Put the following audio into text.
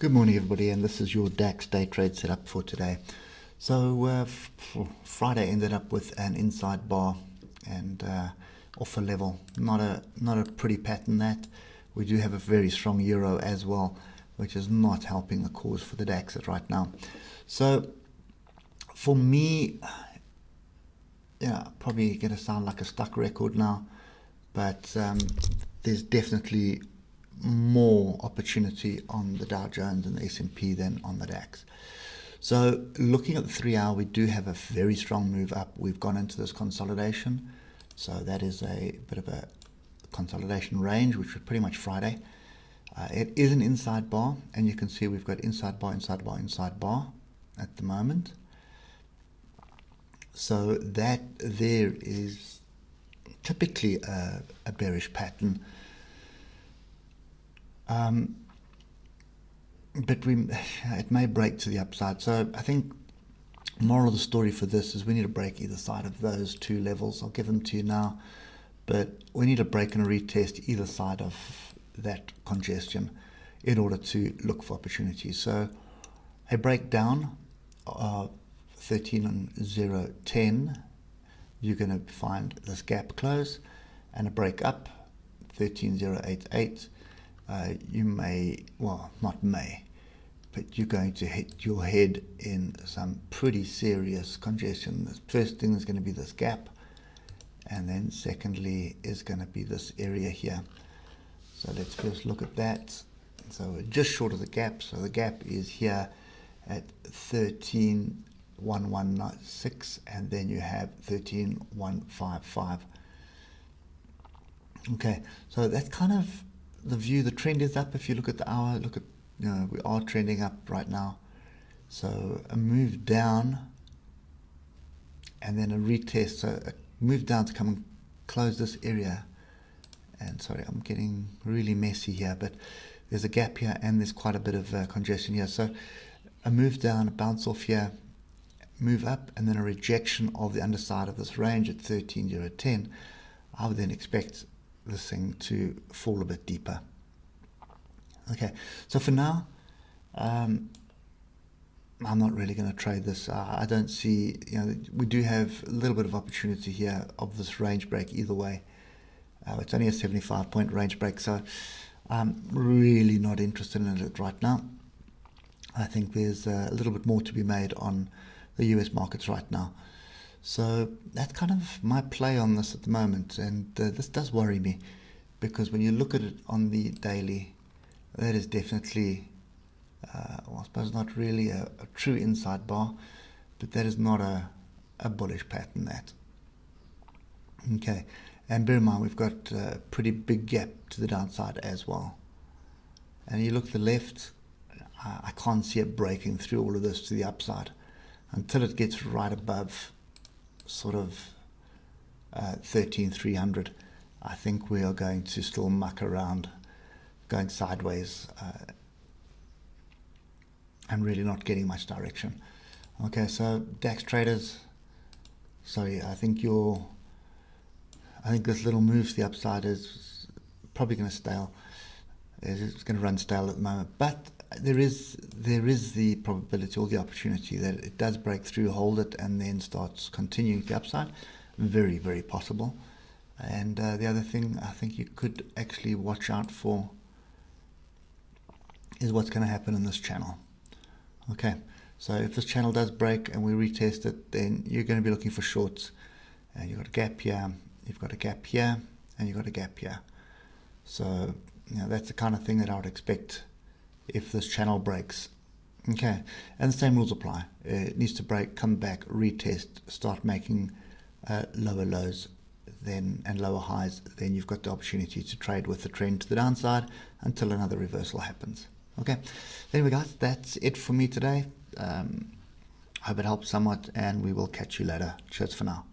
Good morning, everybody, and this is your DAX day trade setup for today. So Friday ended up with an inside bar and off a level. Not a pretty pattern that. We do have a very strong euro as well, which is not helping the cause for the DAX right now. So for me, probably going to sound like a stuck record now, but there's definitely more opportunity on the Dow Jones and the S&P than on the DAX. So looking at the 3 hour, we do have a very strong move up. We've gone into this consolidation. So that is a bit of a consolidation range, which was pretty much Friday. It is an inside bar, and you can see we've got inside bar, inside bar, inside bar at the moment. So that there is typically a bearish pattern. But it may break to the upside. So I think moral of the story for this is we need to break either side of those two levels. I'll give them to you now, but we need to break and retest either side of that congestion in order to look for opportunities. So a breakdown of 13.010, you're going to find this gap close, and a break up 13.088. You may, well, not may, but you're going to hit your head in some pretty serious congestion. The first thing is going to be this gap, and then secondly is going to be this area here. So let's first look at that. So we're just short of the gap. So the gap is here at 13.1196, and then you have 13.155. Okay, so that's kind of the view. The trend is up. If you look at the hour, we are trending up right now. So a move down and then a retest. So a move down to come and close this area. And sorry, I'm getting really messy here, but there's a gap here and there's quite a bit of congestion here. So a move down, a bounce off here, move up, and then a rejection of the underside of this range at 13.010. I would then expect this thing to fall a bit deeper. Okay, so for now, I'm not really going to trade this. I don't see, we do have a little bit of opportunity here of this range break either way. It's only a 75-point range break, so I'm really not interested in it right now. I think there's a little bit more to be made on the US markets right now. So that's kind of my play on this at the moment, and this does worry me, because when you look at it on the daily, that is definitely, I suppose not really a true inside bar, but that is not a bullish pattern, that. Okay, and bear in mind we've got a pretty big gap to the downside as well. And you look to the left, I can't see it breaking through all of this to the upside until it gets right above sort of 13,300. I think we are going to still muck around, going sideways, and really not getting much direction. Okay, so DAX traders, sorry, I think this little move to the upside is probably going to stale. It's going to run stale at the moment, but there is the probability or the opportunity that it does break through, hold it, and then starts continuing the upside. Very, very possible. And the other thing I think you could actually watch out for is what's going to happen in this channel. Okay, so if this channel does break and we retest it, then you're going to be looking for shorts. And you've got a gap here, you've got a gap here, and you've got a gap here. So that's the kind of thing that I would expect if this channel breaks. Okay, and the same rules apply. It needs to break, come back, retest, start making lower lows and lower highs. Then you've got the opportunity to trade with the trend to the downside until another reversal happens. Okay, anyway guys, that's it for me today. I hope it helps somewhat, and we will catch you later. Cheers for now.